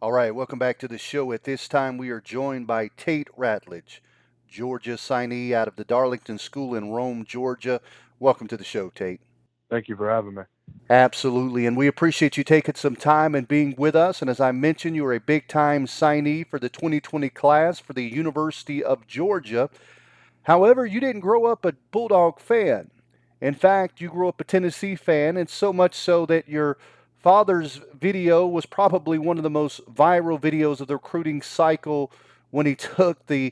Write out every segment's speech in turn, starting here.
All right, welcome back to the show. At this time, we are joined by Tate Ratledge, Georgia signee out of the Darlington School in Rome, Georgia. Welcome to the show, Tate. Thank you for having me. Absolutely, and we appreciate you taking some time and being with us. And as I mentioned, you are a big time signee for the 2020 class for the University of Georgia. However, you didn't grow up a Bulldog fan. In fact, you grew up a Tennessee fan, and so much so that your father's video was probably one of the most viral videos of the recruiting cycle when he took the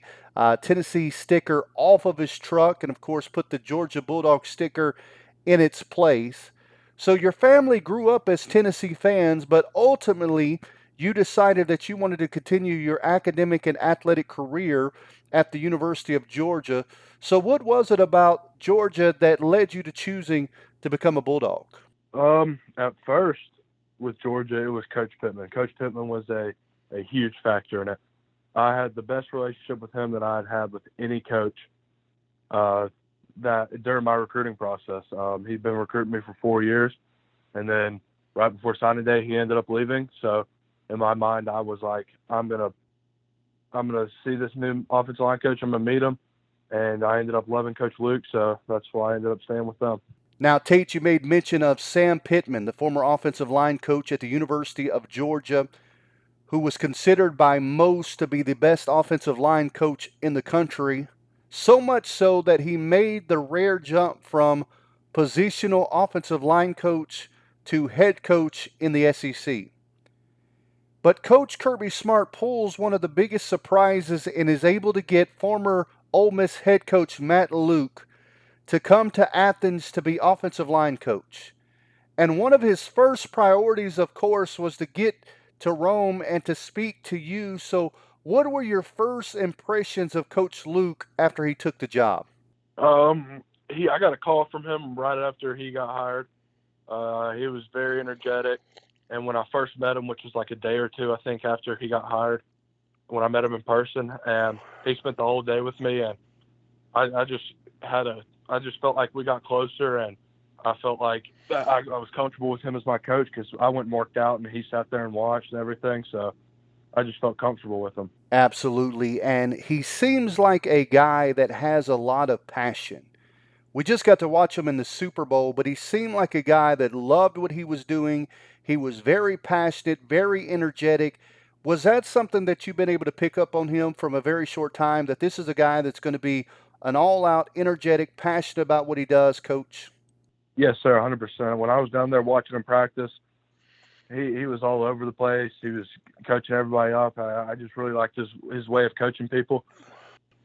Tennessee sticker off of his truck and, of course, put the Georgia Bulldog sticker in its place. So your family grew up as Tennessee fans, but ultimately you decided that you wanted to continue your academic and athletic career at the University of Georgia. So, what was it about Georgia that led you to choosing to become a Bulldog? At first with Georgia, it was Coach Pittman. Coach Pittman was a huge factor in it. I had the best relationship with him that I'd had with any coach uh, that during my recruiting process. He'd been recruiting me for 4 years, and then right before signing day, he ended up leaving. So in my mind, I was like, I'm gonna see this new offensive line coach. I'm gonna meet him, and I ended up loving Coach Luke. So that's why I ended up staying with them. Now, Tate, you made mention of Sam Pittman, the former offensive line coach at the University of Georgia, who was considered by most to be the best offensive line coach in the country. So much so that he made the rare jump from positional offensive line coach to head coach in the SEC. But Coach Kirby Smart pulls one of the biggest surprises and is able to get former Ole Miss head coach Matt Luke to come to Athens to be offensive line coach. And one of his first priorities, of course, was to get to Rome and to speak to you. So, what were your first impressions of Coach Luke after he took the job? I got a call from him right after he got hired. He was very energetic, and when I first met him, which was like a day or two, I think after he got hired, when I met him in person, and he spent the whole day with me, and I just I just felt like we got closer, and I felt like I was comfortable with him as my coach because I went and worked out, and he sat there and watched and everything, so I just felt comfortable with him. Absolutely. And he seems like a guy that has a lot of passion. We just got to watch him in the Super Bowl, but he seemed like a guy that loved what he was doing. He was very passionate, very energetic. Was that something that you've been able to pick up on him from a very short time? That this is a guy that's going to be an all out, energetic, passionate about what he does, coach? Yes, sir, 100%. When I was down there watching him practice, he was all over the place. He was coaching everybody up. I just really liked his way of coaching people.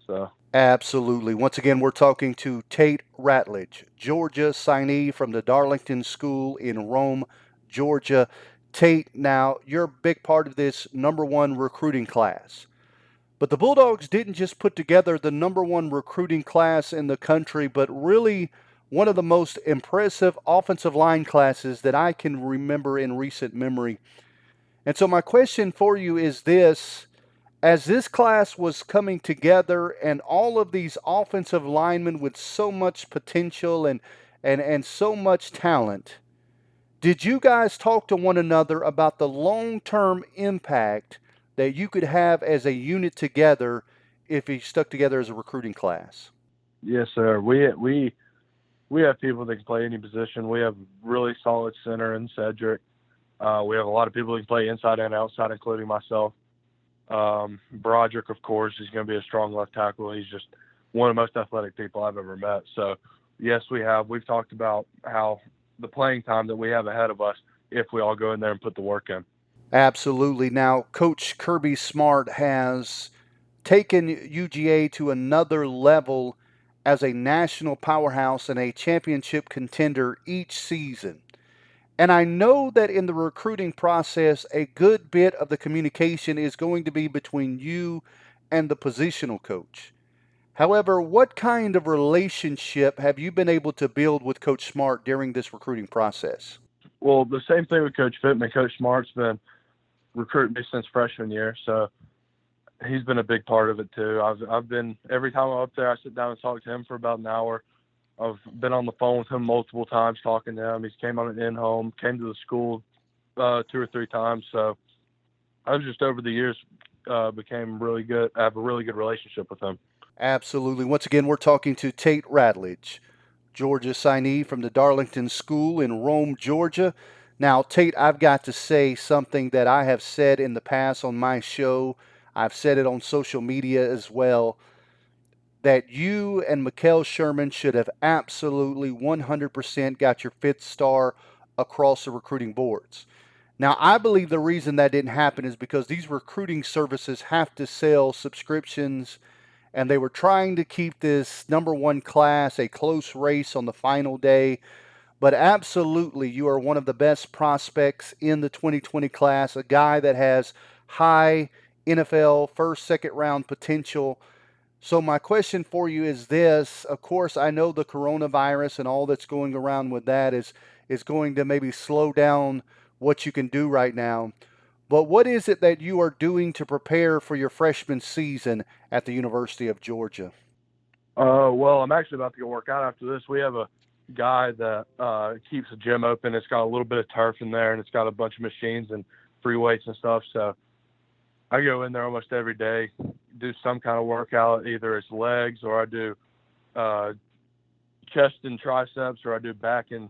So Absolutely. Once again, we're talking to Tate Ratledge, Georgia signee from the Darlington School in Rome, Georgia. Tate, now you're a big part of this number one recruiting class. But the Bulldogs didn't just put together the number one recruiting class in the country, but really one of the most impressive offensive line classes that I can remember in recent memory. And so, my question for you is this: as this class was coming together and all of these offensive linemen with so much potential and so much talent, did you guys talk to one another about the long term impact that you could have as a unit together if you stuck together as a recruiting class? yes, sir. We have people that can play any position. We have really solid center in Cedric. We have a lot of people who can play inside and outside, including myself. Broderick, of course, is going to be a strong left tackle. He's just one of the most athletic people I've ever met. So, yes, we have. We've talked about how the playing time that we have ahead of us if we all go in there and put the work in. Absolutely. Now, Coach Kirby Smart has taken UGA to another level as a national powerhouse and a championship contender each season. And I know that in the recruiting process, a good bit of the communication is going to be between you and the positional coach. However, what kind of relationship have you been able to build with Coach Smart during this recruiting process? Well, the same thing with Coach Pittman. Coach Smart's been recruiting me since freshman year, so he's been a big part of it too. I've been every time I'm up there, I sit down and talk to him for about an hour. I've been on the phone with him multiple times talking to him. He's came on an in home, came to the school 2 or 3 times. So I've just over the years became really good. I have a really good relationship with him. Absolutely. Once again, we're talking to Tate Ratledge, Georgia signee from the Darlington School in Rome, Georgia. Now, Tate, I've got to say something that I have said in the past on my show. I've said it on social media as well, that you and Mikael Sherman should have absolutely 100% got your fifth star across the recruiting boards. Now, I believe the reason that didn't happen is because these recruiting services have to sell subscriptions, and they were trying to keep this number one class a close race on the final day. But absolutely, you are one of the best prospects in the 2020 class, a guy that has high NFL first, second round potential. So, my question for you is this. Of course, I know the coronavirus and all that's going around with that is going to maybe slow down what you can do right now. But what is it that you are doing to prepare for your freshman season at the University of Georgia? Well, I'm actually about to go work out after this. We have a guy that keeps a gym open. It's got a little bit of turf in there, and it's got a bunch of machines and free weights and stuff. So I go in there almost every day, do some kind of workout. Either it's legs, or I do uh, chest and triceps, or I do back and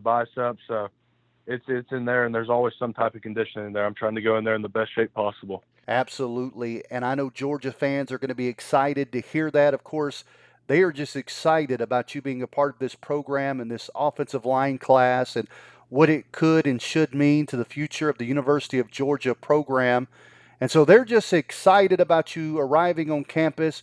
biceps. So it's in there, and there's always some type of conditioning in there. I'm trying to go in there in the best shape possible. Absolutely. And I know Georgia fans are going to be excited to hear that. Of course, they are just excited about you being a part of this program and this offensive line class and what it could and should mean to the future of the University of Georgia program. And so they're just excited about you arriving on campus.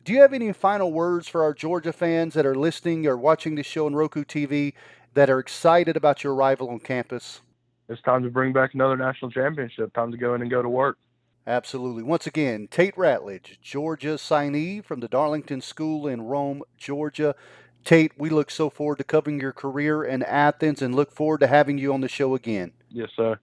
Do you have any final words for our Georgia fans that are listening or watching this show on Roku TV that are excited about your arrival on campus? It's time to bring back another national championship. Time to go in and go to work. Absolutely. Once again, Tate Ratledge, Georgia signee from the Darlington School in Rome, Georgia. Tate, we look so forward to covering your career in Athens and look forward to having you on the show again. Yes, sir.